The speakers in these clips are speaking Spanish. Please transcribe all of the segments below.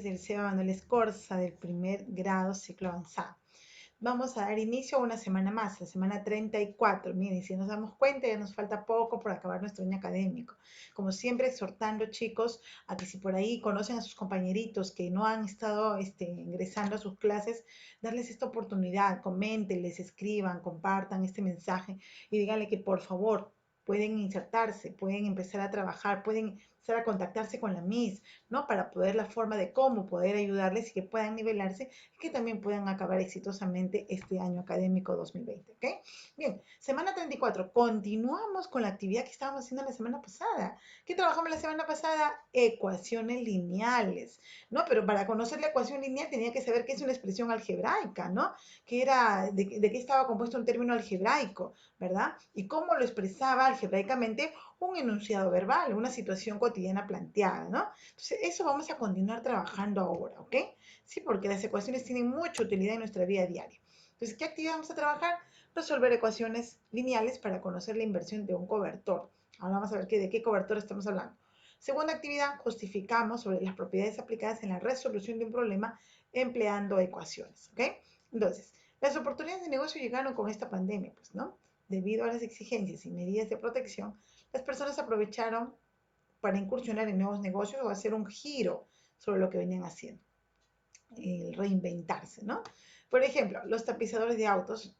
estudiantes del SEBA Manuel Escorza del primer grado ciclo avanzado. Vamos a dar inicio a una semana más, la semana 34. Miren, si nos damos cuenta, ya nos falta poco por acabar nuestro año académico. Como siempre, exhortando, chicos, a que si por ahí conocen a sus compañeritos que no han estado ingresando a sus clases, darles esta oportunidad, coméntenles, escriban, compartan este mensaje y díganle que por favor pueden insertarse, pueden empezar a trabajar, pueden empezar a contactarse con la MIS, ¿no? Para poder la forma de cómo poder ayudarles y que puedan nivelarse y que también puedan acabar exitosamente este año académico 2020, ¿ok? Bien, semana 34. Continuamos con la actividad que estábamos haciendo la semana pasada. ¿Qué trabajamos la semana pasada? Ecuaciones lineales, ¿no? Pero para conocer la ecuación lineal tenía que saber qué es una expresión algebraica, ¿no? Que era, de qué estaba compuesto un término algebraico, ¿verdad? Y cómo lo expresaba algebraicamente un enunciado verbal, una situación cotidiana planteada, ¿no? Entonces, eso vamos a continuar trabajando ahora, ¿ok? Sí, porque las ecuaciones tienen mucha utilidad en nuestra vida diaria. Entonces, ¿qué actividad vamos a trabajar? Resolver ecuaciones lineales para conocer la inversión de un cobertor. Ahora vamos a ver de qué cobertor estamos hablando. Segunda actividad, justificamos sobre las propiedades aplicadas en la resolución de un problema empleando ecuaciones, ¿ok? Entonces, las oportunidades de negocio llegaron con esta pandemia, pues, ¿no? Debido a las exigencias y medidas de protección, las personas aprovecharon para incursionar en nuevos negocios o hacer un giro sobre lo que venían haciendo, el reinventarse, ¿no? Por ejemplo, los tapizadores de autos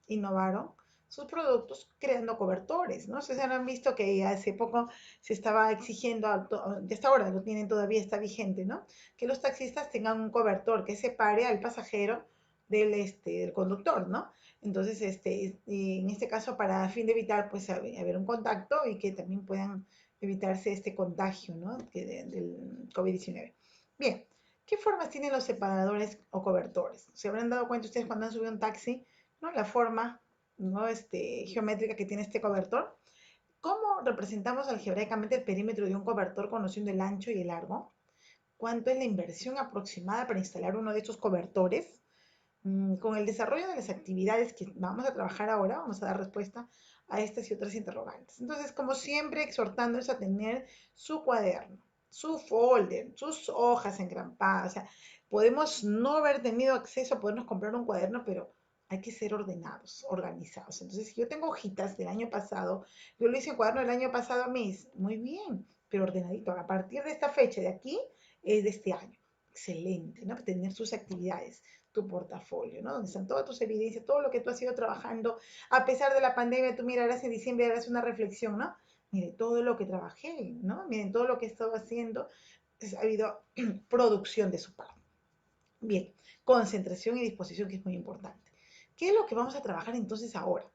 innovaron sus productos creando cobertores, ¿no? Ustedes han visto que hace poco se estaba exigiendo, de esta hora lo tienen todavía, está vigente, ¿no? Que los taxistas tengan un cobertor que separe al pasajero del conductor, ¿no? Entonces, en este caso, para fin de evitar, pues, haber un contacto y que también puedan evitarse este contagio, ¿no? Del COVID-19. Bien, ¿qué formas tienen los separadores o cobertores? ¿Se habrán dado cuenta ustedes cuando han subido un taxi, ¿no? La forma, ¿no? Geométrica que tiene este cobertor. ¿Cómo representamos algebraicamente el perímetro de un cobertor conociendo el ancho y el largo? ¿Cuánto es la inversión aproximada para instalar uno de estos cobertores? Con el desarrollo de las actividades que vamos a trabajar ahora, vamos a dar respuesta a estas y otras interrogantes. Entonces, como siempre, exhortándoles a tener su cuaderno, su folder, sus hojas engrampadas. O sea, podemos no haber tenido acceso a podernos comprar un cuaderno, pero hay que ser ordenados, organizados. Entonces, si yo tengo hojitas del año pasado, yo lo hice en cuaderno del año pasado, muy bien, pero ordenadito. A partir de esta fecha de aquí, es de este año. Excelente, ¿no? Tener sus actividades, tu portafolio, ¿no? Donde están todas tus evidencias, todo lo que tú has ido trabajando. A pesar de la pandemia, tú mirarás en diciembre, harás una reflexión, ¿no? Mire, todo lo que trabajé, ¿no? Miren, todo lo que he estado haciendo, pues, ha habido producción de su parte. Bien, concentración y disposición, que es muy importante. ¿Qué es lo que vamos a trabajar entonces ahora?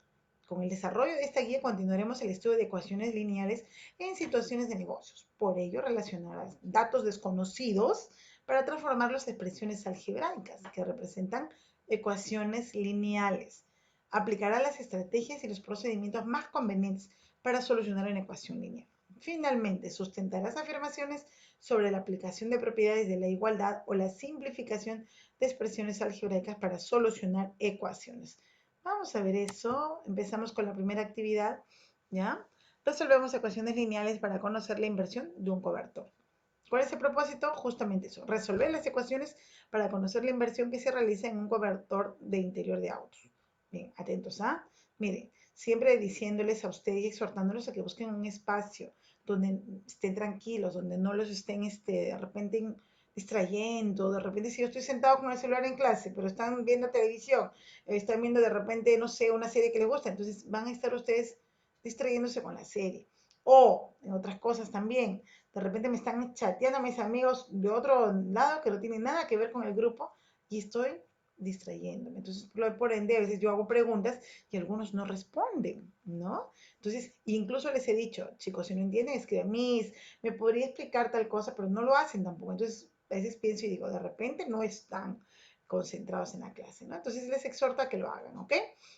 Con el desarrollo de esta guía continuaremos el estudio de ecuaciones lineales en situaciones de negocios. Por ello, relacionarás datos desconocidos para transformarlos en expresiones algebraicas que representan ecuaciones lineales. Aplicará las estrategias y los procedimientos más convenientes para solucionar una ecuación lineal. Finalmente, sustentarás afirmaciones sobre la aplicación de propiedades de la igualdad o la simplificación de expresiones algebraicas para solucionar ecuaciones. Vamos a ver eso. Empezamos con la primera actividad, ¿ya? Resolvemos ecuaciones lineales para conocer la inversión de un cobertor. ¿Cuál es el propósito? Justamente eso, resolver las ecuaciones para conocer la inversión que se realiza en un cobertor de interior de autos. Bien, atentos, ¿ah? Miren, siempre diciéndoles a ustedes y exhortándolos a que busquen un espacio donde estén tranquilos, donde no los estén de repente distrayendo, de repente si yo estoy sentado con el celular en clase, pero están viendo televisión, están viendo de repente, no sé, una serie que les gusta, entonces van a estar ustedes distrayéndose con la serie. O en otras cosas también, de repente me están chateando mis amigos de otro lado que no tienen nada que ver con el grupo y estoy distrayéndome. Entonces, por ende, a veces yo hago preguntas y algunos no responden, ¿no? Entonces, incluso les he dicho, chicos, si no entienden, escriban, Miss, me podría explicar tal cosa, pero no lo hacen tampoco. Entonces, a veces pienso y digo, de repente no están concentrados en la clase, ¿no? Entonces, les exhorto a que lo hagan, ¿ok?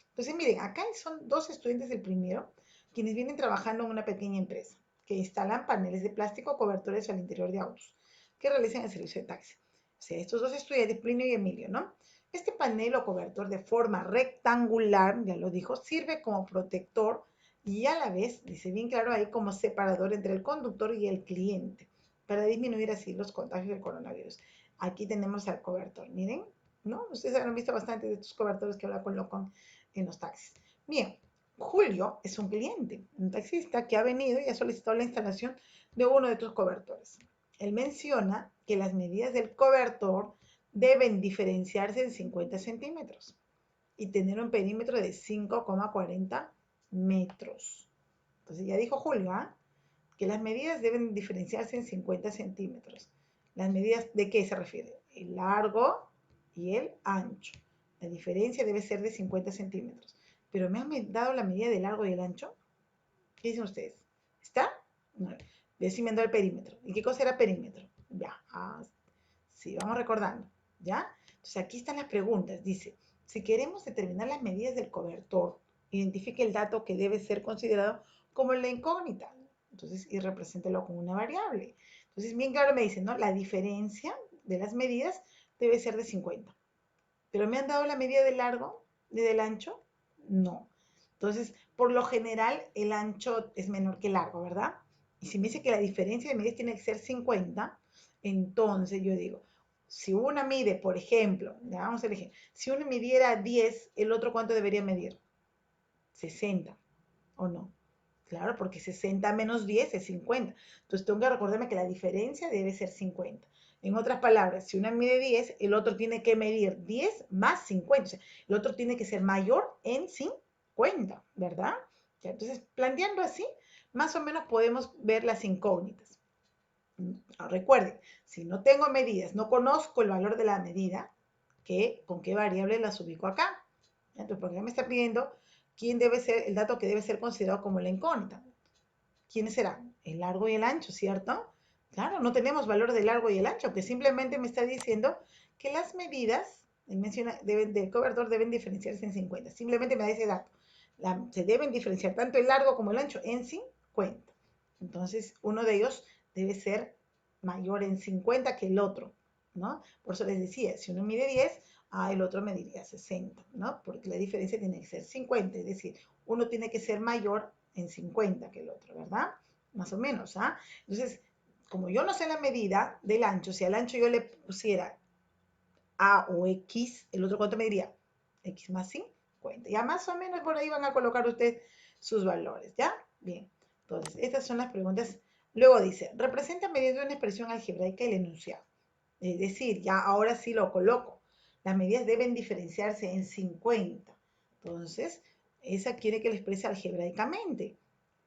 Entonces, miren, acá son dos estudiantes del primero quienes vienen trabajando en una pequeña empresa que instalan paneles de plástico cobertores al interior de autos que realizan el servicio de taxi. O sea, estos dos estudiantes, Plinio y Emilio, ¿no? Este panel o cobertor de forma rectangular, ya lo dijo, sirve como protector y a la vez, dice bien claro ahí, como separador entre el conductor y el cliente, para disminuir así los contagios del coronavirus. Aquí tenemos al cobertor, miren, ¿no? Ustedes han visto bastante de estos cobertores que ahora colocan en los taxis. Bien, Julio es un cliente, un taxista que ha venido y ha solicitado la instalación de uno de estos cobertores. Él menciona que las medidas del cobertor deben diferenciarse en 50 centímetros y tener un perímetro de 5,40 metros. Entonces ya dijo Julio, ¿ah? Que las medidas deben diferenciarse en 50 centímetros. ¿Las medidas de qué se refiere? El largo y el ancho. La diferencia debe ser de 50 centímetros. Pero me han dado la medida del largo y el ancho. ¿Qué dicen ustedes? ¿Está? No. Decime el perímetro. ¿Y qué cosa era perímetro? Ya. Sí, vamos recordando. ¿Ya? Entonces aquí están las preguntas. Dice, si queremos determinar las medidas del cobertor, identifique el dato que debe ser considerado como la incógnita. Entonces, y represéntelo con una variable. Entonces, bien claro me dice, ¿no? La diferencia de las medidas debe ser de 50. ¿Pero me han dado la medida del largo y del ancho? No. Entonces, por lo general, el ancho es menor que el largo, ¿verdad? Y si me dice que la diferencia de medidas tiene que ser 50, entonces yo digo, si una mide, por ejemplo, vamos a elegir, si uno midiera 10, ¿el otro cuánto debería medir? 60, ¿o no? Claro, porque 60 menos 10 es 50. Entonces tengo que recordarme que la diferencia debe ser 50. En otras palabras, si una mide 10, el otro tiene que medir 10 más 50. O sea, el otro tiene que ser mayor en 50, ¿verdad? Ya, entonces, planteando así, más o menos podemos ver las incógnitas. Recuerden, si no tengo medidas, no conozco el valor de la medida, ¿con qué variable las ubico acá? Entonces, ¿por qué me está pidiendo quién debe ser el dato que debe ser considerado como la incógnita? ¿Quiénes serán? El largo y el ancho, ¿cierto? Claro, no tenemos valor del largo y el ancho, que simplemente me está diciendo que las medidas, él menciona, del cobertor deben diferenciarse en 50. Simplemente me da ese dato. Se deben diferenciar tanto el largo como el ancho en 50. Entonces, uno de ellos debe ser mayor en 50 que el otro, ¿no? Por eso les decía, si uno mide 10, el otro mediría 60, ¿no? Porque la diferencia tiene que ser 50, es decir, uno tiene que ser mayor en 50 que el otro, ¿verdad? Más o menos, ¿ah? Entonces, como yo no sé la medida del ancho, si al ancho yo le pusiera A o X, el otro cuánto me diría, X más 50. Ya más o menos por ahí van a colocar ustedes sus valores, ¿ya? Bien, entonces, estas son las preguntas. Luego dice, representa mediante una expresión algebraica el enunciado. Es decir, ya ahora sí lo coloco. Las medidas deben diferenciarse en 50. Entonces, esa quiere que le exprese algebraicamente.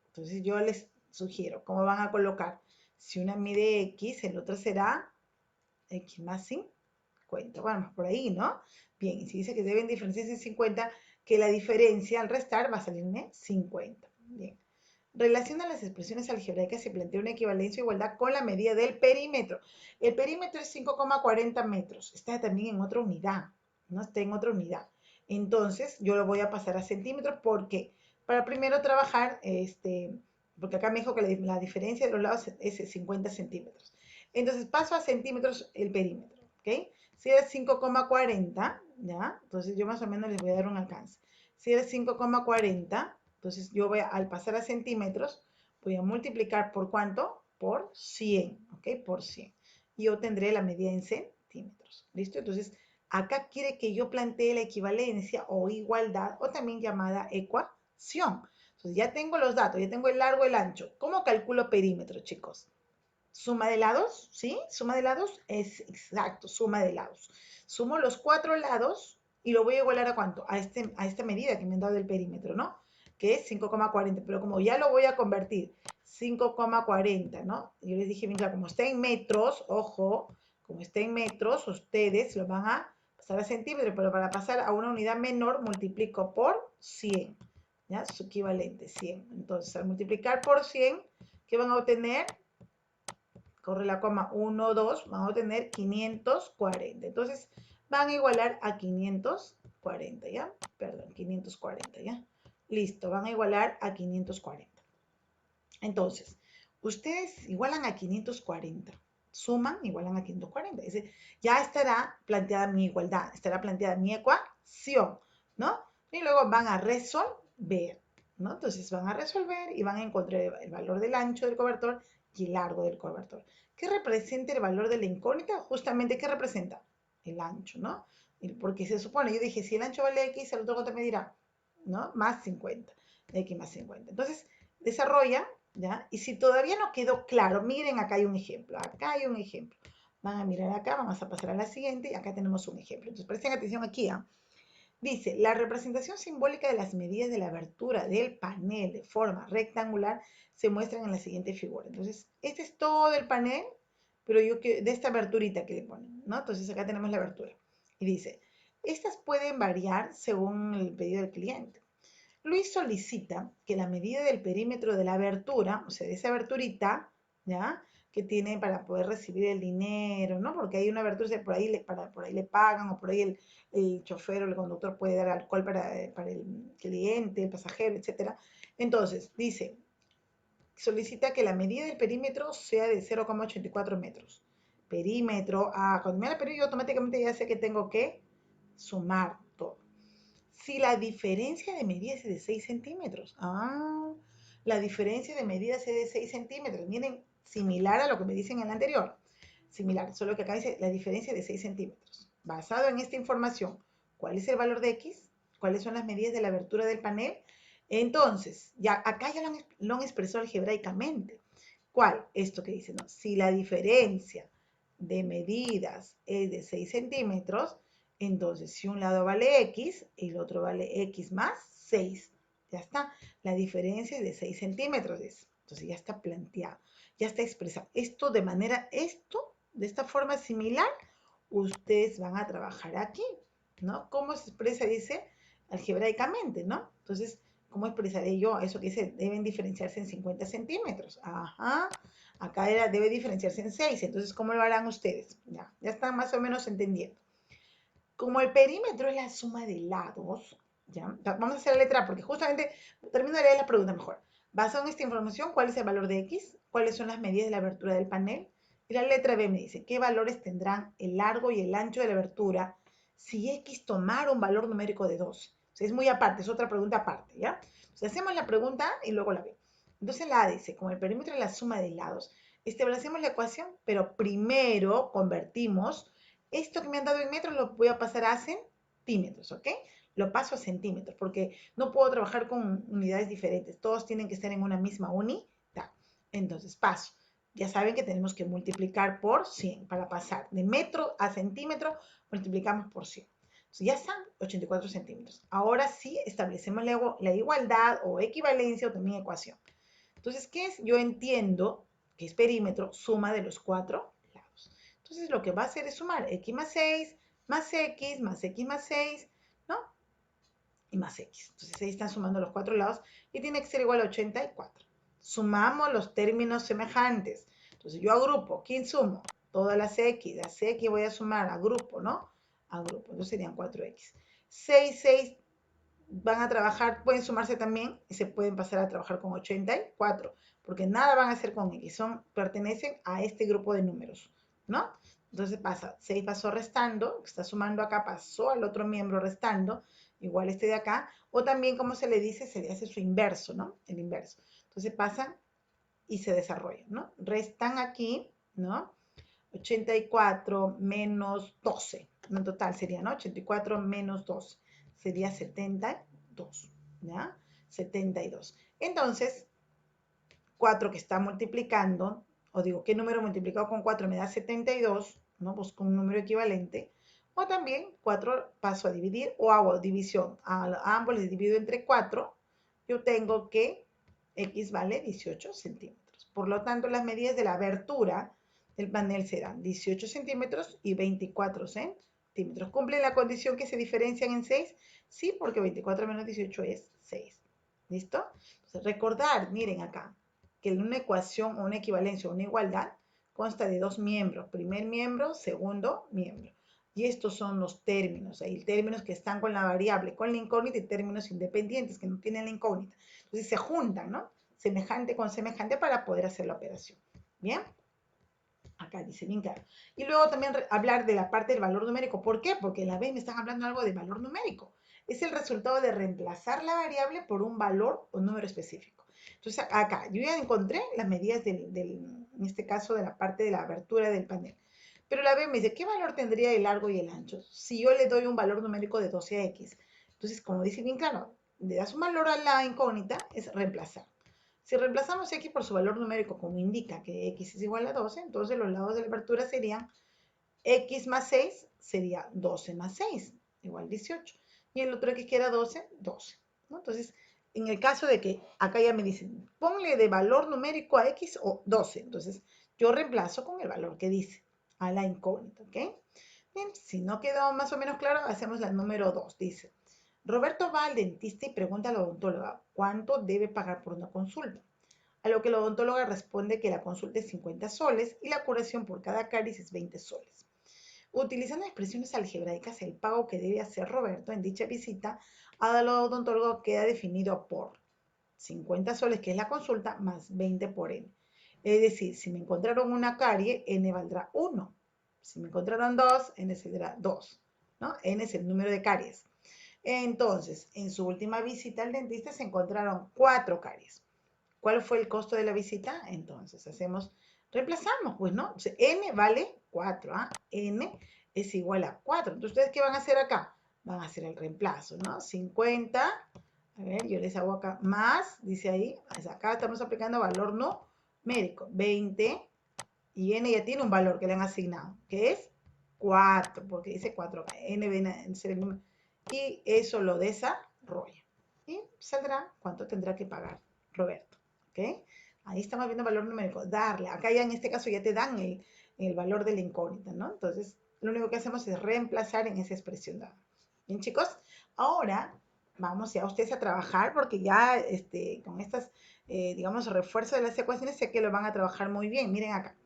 Entonces, yo les sugiero, ¿cómo van a colocar? Si una mide X, el otro será X más 50. Vamos por ahí, ¿no? Bien, y si dice que deben diferenciarse en 50, que la diferencia al restar va a salirme 50. Bien. Relaciona las expresiones algebraicas se plantea una equivalencia o igualdad con la medida del perímetro. El perímetro es 5,40 metros. Está también en otra unidad, ¿no? Está en otra unidad. Entonces, yo lo voy a pasar a centímetros porque para primero trabajar, porque acá me dijo que la diferencia de los lados es 50 centímetros. Entonces, paso a centímetros el perímetro, ¿ok? Si es 5,40, ¿ya? Entonces, yo más o menos les voy a dar un alcance. Si es 5,40, entonces yo voy al pasar a centímetros, voy a multiplicar por ¿cuánto? Por 100, ¿ok? Por 100. Y obtendré la medida en centímetros, ¿listo? Entonces, acá quiere que yo plantee la equivalencia o igualdad, o también llamada ecuación. Entonces, ya tengo los datos, ya tengo el largo, el ancho. ¿Cómo calculo perímetro, chicos? Suma de lados, ¿sí? Suma de lados es exacto, suma de lados. Sumo los 4 lados y lo voy a igualar ¿a cuánto? A esta medida que me han dado del perímetro, ¿no? Que es 5,40, pero como ya lo voy a convertir 5,40, ¿no? Yo les dije bien claro, como está en metros, ojo, como está en metros, ustedes lo van a pasar a centímetros, pero para pasar a una unidad menor multiplico por 100, ¿ya? Su equivalente, 100. Entonces, al multiplicar por 100, ¿qué van a obtener? Corre la coma 1, 2, vamos a tener 540. Entonces, van a igualar a 540, ¿ya? Perdón, 540, ¿ya? Listo, van a igualar a 540. Entonces, ustedes igualan a 540, suman, igualan a 540. Es decir, ya estará planteada mi igualdad, estará planteada mi ecuación, ¿no? Y luego van a resolver, ¿no? Entonces van a resolver y van a encontrar el valor del ancho del cobertor y largo del cobertor. ¿Qué representa el valor de la incógnita? Justamente, ¿qué representa? El ancho, ¿no? Porque se supone, yo dije, si el ancho vale X, el otro cuánto me dirá, ¿no? Más 50, X más 50. Entonces, desarrolla, ¿ya? Y si todavía no quedó claro, miren, acá hay un ejemplo, acá hay un ejemplo. Van a mirar acá, vamos a pasar a la siguiente y acá tenemos un ejemplo. Entonces, presten atención aquí, ¿ah? Dice, la representación simbólica de las medidas de la abertura del panel de forma rectangular se muestran en la siguiente figura. Entonces, este es todo el panel, pero yo que de esta aberturita que le ponen, ¿no? Entonces, acá tenemos la abertura. Y dice, estas pueden variar según el pedido del cliente. Luis solicita que la medida del perímetro de la abertura, o sea, de esa aberturita, ¿ya? Que tiene para poder recibir el dinero, ¿no? Porque hay una abertura, por ahí le pagan, o por ahí el chofer o el conductor puede dar alcohol para el cliente, el pasajero, etc. Entonces, dice, solicita que la medida del perímetro sea de 0,84 metros. Perímetro, cuando me da el perímetro, automáticamente ya sé que tengo que sumar todo. Si la diferencia de medidas es de 6 centímetros. La diferencia de medidas es de 6 centímetros. Miren, similar a lo que me dicen en el anterior. Similar, solo que acá dice la diferencia de 6 centímetros. Basado en esta información, ¿cuál es el valor de X? ¿Cuáles son las medidas de la abertura del panel? Entonces, acá ya lo han expresado algebraicamente. ¿Cuál? Esto que dice, ¿no? Si la diferencia de medidas es de 6 centímetros, entonces si un lado vale X, el otro vale X más 6. Ya está. La diferencia es de 6 centímetros. Entonces ya está planteado, ya está expresado. De esta forma similar, ustedes van a trabajar aquí, ¿no? ¿Cómo se expresa? Dice algebraicamente, ¿no? Entonces, ¿cómo expresaré yo eso que dice? Deben diferenciarse en 50 centímetros. Ajá. Acá debe diferenciarse en 6. Entonces, ¿cómo lo harán ustedes? Ya están más o menos entendiendo. Como el perímetro es la suma de lados, ¿ya? Vamos a hacer la letra A, porque justamente termino de leer la pregunta mejor. Basado en esta información, ¿cuál es el valor de X? ¿Cuáles son las medidas de la abertura del panel? Y la letra B me dice, ¿qué valores tendrán el largo y el ancho de la abertura si X tomara un valor numérico de 2? O sea, es muy aparte, es otra pregunta aparte, ¿ya? Entonces hacemos la pregunta y luego la B. Entonces la A dice, como el perímetro es la suma de lados, establecemos la ecuación, pero primero convertimos esto que me han dado en metros lo voy a pasar a centímetros, ¿ok? Lo paso a centímetros porque no puedo trabajar con unidades diferentes. Todos tienen que estar en una misma unidad. Entonces, paso. Ya saben que tenemos que multiplicar por 100 para pasar de metro a centímetro, multiplicamos por 100. Entonces, ya están 84 centímetros. Ahora sí establecemos la igualdad o equivalencia o también ecuación. Entonces, ¿qué es? Yo entiendo que es perímetro, suma de los 4 lados. Entonces, lo que va a hacer es sumar x más 6, más x más 6, ¿no? Y más x. Entonces, ahí están sumando los 4 lados y tiene que ser igual a 84. Sumamos los términos semejantes. Entonces, yo agrupo. ¿Quién sumo? Todas las x. Las x voy a sumar a grupo, ¿no? A grupo. Entonces, serían 4x. 6, 6 van a trabajar, pueden sumarse también y se pueden pasar a trabajar con 84, porque nada van a hacer con X, pertenecen a este grupo de números, ¿no? Entonces pasa, 6 pasó restando, está sumando acá, pasó al otro miembro restando, igual este de acá, o también, como se le dice, se le hace su inverso, ¿no? El inverso. Entonces pasan y se desarrollan, ¿no? Restan aquí, ¿no? 84 menos 12, en total sería, ¿no? 84 menos 12, sería 72, ¿ya? 72. Entonces, 4 que está multiplicando, o digo, ¿qué número multiplicado con 4 me da 72? ¿No? Busco un número equivalente. O también 4 paso a dividir o hago división. A ambos les divido entre 4. Yo tengo que X vale 18 centímetros. Por lo tanto, las medidas de la abertura del panel serán 18 centímetros y 24 centímetros. ¿Cumple la condición que se diferencian en 6? Sí, porque 24 menos 18 es 6. ¿Listo? Entonces, recordar, miren acá, que una ecuación o una equivalencia o una igualdad consta de dos miembros, primer miembro, segundo miembro. Y estos son los términos, hay términos que están con la variable, con la incógnita y términos independientes que no tienen la incógnita. Entonces se juntan, ¿no? Semejante con semejante para poder hacer la operación. ¿Bien? Acá dice bien claro. Y luego también hablar de la parte del valor numérico. ¿Por qué? Porque en la B me están hablando algo de valor numérico. Es el resultado de reemplazar la variable por un valor o número específico. Entonces acá yo ya encontré las medidas en este caso de la parte de la abertura del panel. Pero la B me dice, ¿qué valor tendría el largo y el ancho? Si yo le doy un valor numérico de 12 a X. Entonces, como dice bien claro, le das un valor a la incógnita, es reemplazar. Si reemplazamos X por su valor numérico, como indica que X es igual a 12, entonces los lados de la abertura serían X más 6 sería 12 más 6, igual 18. Y el otro X que era 12, 12. ¿No? Entonces, en el caso de que acá ya me dicen, ponle de valor numérico a X o 12. Entonces, yo reemplazo con el valor que dice a la incógnita, ¿ok? Bien, si no quedó más o menos claro, hacemos la número 2. Dice, Roberto va al dentista y pregunta a la odontóloga, ¿cuánto debe pagar por una consulta? A lo que la odontóloga responde que la consulta es 50 soles y la curación por cada caries es 20 soles. Utilizando expresiones algebraicas, el pago que debe hacer Roberto en dicha visita al odontólogo queda definido por 50 soles, que es la consulta, más 20 por n. Es decir, si me encontraron una carie, n valdrá 1. Si me encontraron 2, n será 2. ¿No? N es el número de caries. Entonces, en su última visita al dentista se encontraron 4 caries. ¿Cuál fue el costo de la visita? Entonces, reemplazamos, pues, ¿no? Entonces, n vale 4, ¿ah? N es igual a 4. Entonces, ¿ustedes qué van a hacer acá? Van a hacer el reemplazo, ¿no? 50, a ver, yo les hago acá, más, dice ahí, acá estamos aplicando valor numérico, 20, y n ya tiene un valor que le han asignado, que es 4, porque dice 4, n viene a ser el número, y eso lo desarrolla. Y saldrá cuánto tendrá que pagar Roberto. ¿Ok? Ahí estamos viendo valor numérico, darle. Acá ya en este caso ya te dan el valor de la incógnita, ¿no? Entonces, lo único que hacemos es reemplazar en esa expresión dada. Bien, chicos, ahora vamos ya ustedes a trabajar porque ya con estas, digamos, refuerzos de las ecuaciones sé que lo van a trabajar muy bien. Miren acá.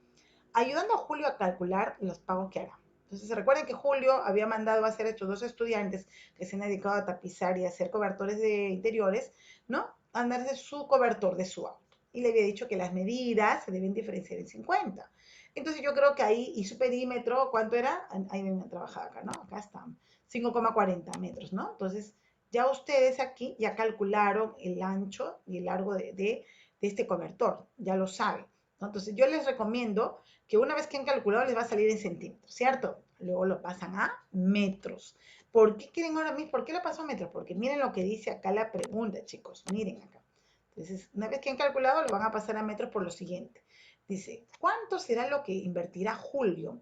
Ayudando a Julio a calcular los pagos que hará. Entonces, recuerden que Julio había mandado a hacer a estos dos estudiantes que se han dedicado a tapizar y a hacer cobertores de interiores, ¿no? A darse su cobertor de su auto. Y le había dicho que las medidas se deben diferenciar en 50. Entonces, yo creo que ahí, y su perímetro, ¿cuánto era? Ahí me han trabajado acá, ¿no? Acá están, 5,40 metros, ¿no? Entonces, ya ustedes aquí ya calcularon el ancho y el largo de este cobertor, ya lo saben, ¿no? Entonces, yo les recomiendo que una vez que han calculado les va a salir en centímetros, ¿cierto? Luego lo pasan a metros. ¿Por qué quieren ahora mismo? ¿Por qué lo paso a metros? Porque miren lo que dice acá la pregunta, chicos. Miren acá. Entonces, una vez que han calculado, lo van a pasar a metros por lo siguiente. Dice, ¿cuánto será lo que invertirá Julio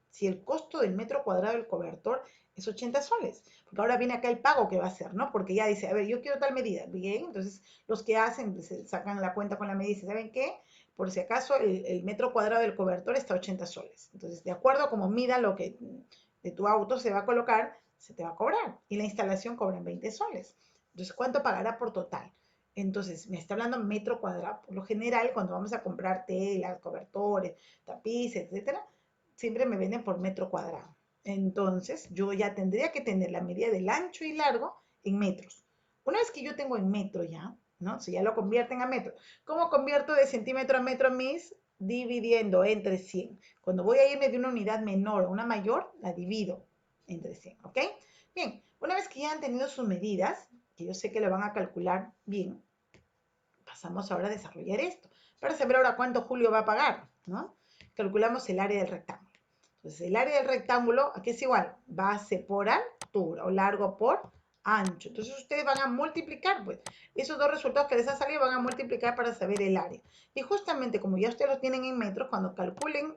si el costo del metro cuadrado del cobertor es 80 soles? Porque ahora viene acá el pago que va a hacer, ¿no? Porque ya dice, a ver, yo quiero tal medida. Bien, entonces los que hacen, pues, sacan la cuenta con la medida y dicen, ¿saben qué? Por si acaso el metro cuadrado del cobertor está a 80 soles. Entonces, de acuerdo a cómo mida lo que de tu auto se va a colocar, se te va a cobrar. Y la instalación cobra 20 soles. Entonces, ¿cuánto pagará por total? Entonces, me está hablando metro cuadrado. Por lo general, cuando vamos a comprar telas, cobertores, tapices, etcétera, siempre me venden por metro cuadrado. Entonces, yo ya tendría que tener la medida del ancho y largo en metros. Una vez que yo tengo en metro ya, ¿no? Si ya lo convierten a metro. ¿Cómo convierto de centímetro a metro mis? Dividiendo entre 100. Cuando voy a irme de una unidad menor a una mayor, la divido entre 100, ¿ok? Bien, una vez que ya han tenido sus medidas, que yo sé que lo van a calcular bien, pasamos ahora a desarrollar esto. Para saber ahora cuánto Julio va a pagar, ¿no? Calculamos el área del rectángulo. Entonces, el área del rectángulo, aquí es igual, base por altura o largo por ancho. Entonces, ustedes van a multiplicar, pues, esos dos resultados que les han salido van a multiplicar para saber el área. Y justamente como ya ustedes lo tienen en metros, cuando calculen,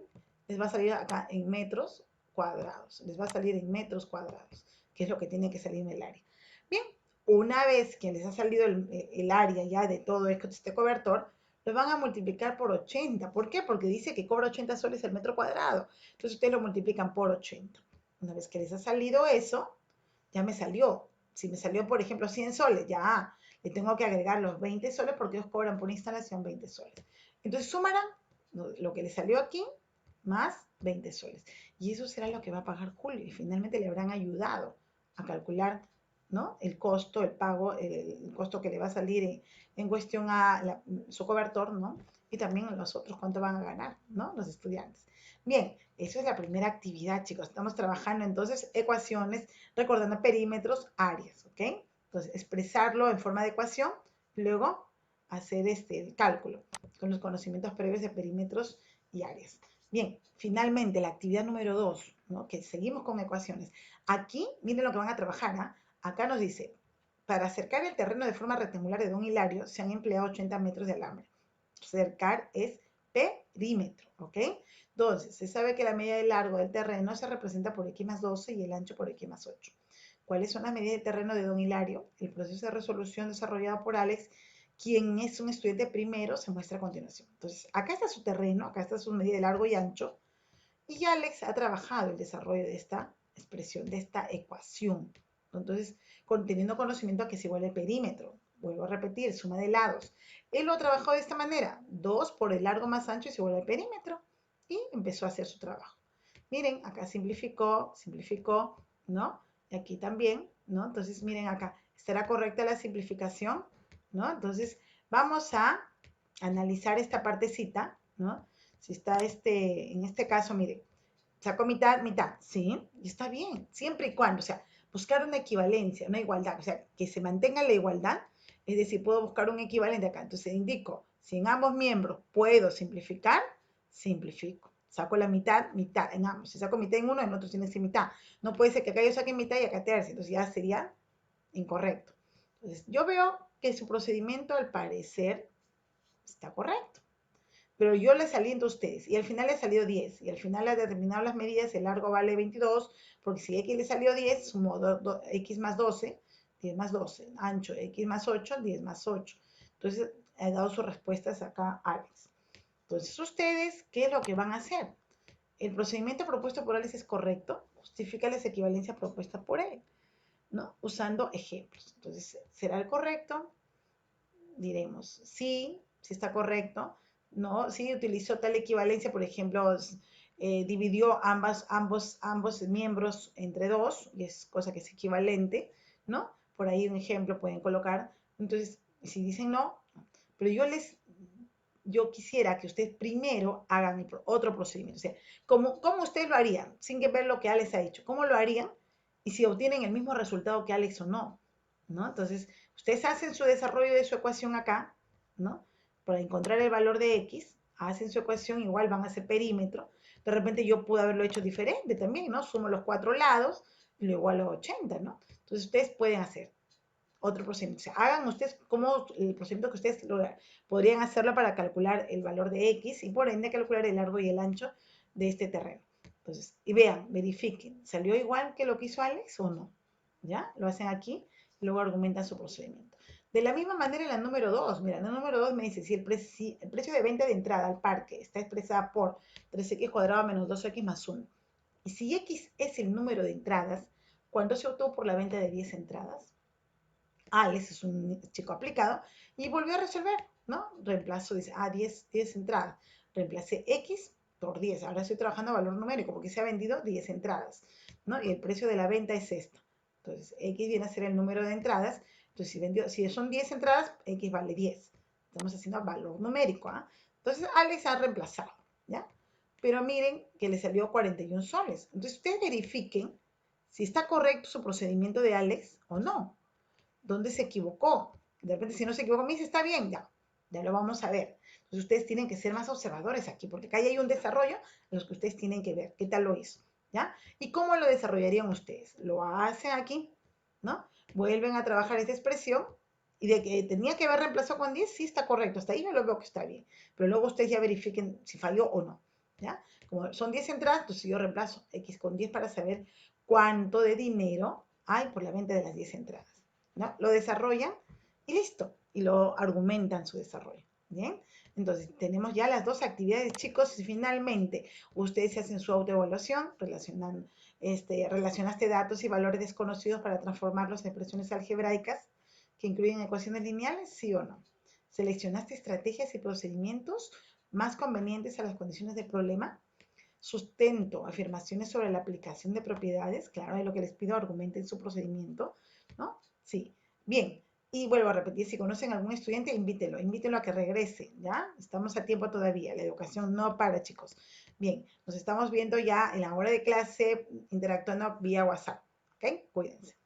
les va a salir acá en metros cuadrados. Les va a salir en metros cuadrados, que es lo que tiene que salir en el área. Bien, una vez que les ha salido el área ya de todo este cobertor, lo van a multiplicar por 80. ¿Por qué? Porque dice que cobra 80 soles el metro cuadrado. Entonces ustedes lo multiplican por 80. Una vez que les ha salido eso, ya me salió. Si me salió, por ejemplo, 100 soles, ya le tengo que agregar los 20 soles porque ellos cobran por instalación 20 soles. Entonces sumarán lo que le salió aquí más 20 soles. Y eso será lo que va a pagar Julio. Y finalmente le habrán ayudado a calcular, ¿no? El costo, el pago, el costo que le va a salir en cuestión a su cobertor, ¿no? Y también los otros cuánto van a ganar, ¿no? Los estudiantes. Bien, eso es la primera actividad, chicos. Estamos trabajando entonces ecuaciones, recordando perímetros, áreas, ¿ok? Entonces, expresarlo en forma de ecuación, luego hacer el cálculo con los conocimientos previos de perímetros y áreas. Bien, finalmente la actividad número 2, ¿no? Que seguimos con ecuaciones. Aquí, miren lo que van a trabajar, ¿ah? Acá nos dice, para acercar el terreno de forma rectangular de Don Hilario se han empleado 80 metros de alambre. Cercar es perímetro, ¿ok? Entonces, se sabe que la medida de largo del terreno se representa por x más 12 y el ancho por x más 8. ¿Cuáles son las medidas de terreno de Don Hilario? El proceso de resolución desarrollado por Alex, quien es un estudiante primero, se muestra a continuación. Entonces, acá está su terreno, acá está su medida de largo y ancho, y Alex ha trabajado el desarrollo de esta expresión, de esta ecuación. Entonces, teniendo conocimiento que es igual al perímetro. Vuelvo a repetir, suma de lados. Él lo trabajó de esta manera. 2 por el largo más ancho es igual al perímetro. Y empezó a hacer su trabajo. Miren, acá simplificó, ¿no? Y aquí también, ¿no? Entonces, miren acá, ¿estará correcta la simplificación? ¿No? Entonces, vamos a analizar esta partecita, ¿no? Si está en este caso, miren, saco mitad, mitad, sí, y está bien, siempre y cuando, o sea, buscar una equivalencia, una igualdad, o sea, que se mantenga la igualdad, es decir, puedo buscar un equivalente acá, entonces indico, si en ambos miembros puedo simplificar, simplifico. Saco la mitad, mitad en ambos. Si saco mitad en uno, en otro tiene que ser mitad. No puede ser que acá yo saque mitad y acá tercia, entonces ya sería incorrecto. Entonces, yo veo que su procedimiento al parecer está correcto. Pero yo les aliento a ustedes y al final le salió 10 y al final ha determinado las medidas, el largo vale 22, porque si X le salió 10, sumo X más 12, 10 más 12, ancho X más 8, 10 más 8. Entonces, he dado sus respuestas acá, Alex. Entonces, ustedes, ¿qué es lo que van a hacer? El procedimiento propuesto por Alex es correcto, justifica las equivalencias propuestas por él, ¿no? Usando ejemplos. Entonces, ¿será el correcto? Diremos sí, si está correcto, ¿no? Si utilizó tal equivalencia, por ejemplo, dividió ambos miembros entre dos, y es cosa que es equivalente, ¿no? Por ahí un ejemplo pueden colocar. Entonces, si dicen no, pero yo quisiera que ustedes primero hagan otro procedimiento. O sea, ¿cómo ustedes lo harían? Sin que ver lo que Alex ha hecho. ¿Cómo lo harían? Y si obtienen el mismo resultado que Alex o no, ¿no? Entonces, ustedes hacen su desarrollo de su ecuación acá, ¿no? Para encontrar el valor de X, hacen su ecuación, igual van a hacer perímetro. De repente yo pude haberlo hecho diferente también, ¿no? Sumo los 4 lados y lo igualo a 80, ¿no? Entonces, ustedes pueden hacer otro procedimiento. O sea, hagan ustedes como el procedimiento que ustedes podrían hacerlo para calcular el valor de X y por ende calcular el largo y el ancho de este terreno. Entonces, y vean, verifiquen, ¿salió igual que lo que hizo Alex o no? ¿Ya? Lo hacen aquí y luego argumentan su procedimiento. De la misma manera en la número 2, mira, en la número 2 me dice, si el precio de venta de entrada al parque está expresada por 3x cuadrado menos 2x más 1, y si X es el número de entradas, ¿cuánto se obtuvo por la venta de 10 entradas? Alex es un chico aplicado y volvió a resolver, ¿no? Reemplazo, dice, 10 entradas. Reemplacé X por 10. Ahora estoy trabajando a valor numérico porque se ha vendido 10 entradas, ¿no? Y el precio de la venta es esto. Entonces, X viene a ser el número de entradas. Entonces, si son 10 entradas, X vale 10. Estamos haciendo valor numérico, ¿ah? Entonces, Alex ha reemplazado, ¿ya? Pero miren que le salió 41 soles. Entonces, ustedes verifiquen si está correcto su procedimiento de Alex o no. ¿Dónde se equivocó? De repente, si no se equivocó, me dice, está bien, ya lo vamos a ver. Entonces, ustedes tienen que ser más observadores aquí, porque acá hay un desarrollo en los que ustedes tienen que ver qué tal lo hizo, ¿ya? ¿Y cómo lo desarrollarían ustedes? Lo hacen aquí, ¿no? Vuelven a trabajar esta expresión y de que tenía que haber reemplazado con 10, sí está correcto, hasta ahí yo lo veo que está bien. Pero luego ustedes ya verifiquen si falló o no, ¿ya? Como son 10 entradas, entonces yo reemplazo X con 10 para saber cuánto de dinero hay por la venta de las 10 entradas. ¿No? Lo desarrollan y listo, y lo argumentan su desarrollo, ¿bien? Entonces, tenemos ya las dos actividades, chicos, y finalmente ustedes hacen su autoevaluación, relacionaste datos y valores desconocidos para transformarlos en expresiones algebraicas que incluyen ecuaciones lineales, ¿sí o no? Seleccionaste estrategias y procedimientos más convenientes a las condiciones del problema. Sustento, afirmaciones sobre la aplicación de propiedades, claro, es lo que les pido, argumenten su procedimiento, ¿no? Sí, bien. Y vuelvo a repetir, si conocen a algún estudiante, invítelo a que regrese, ¿ya? Estamos a tiempo todavía, la educación no para, chicos. Bien, nos estamos viendo ya en la hora de clase, interactuando vía WhatsApp, ¿ok? Cuídense.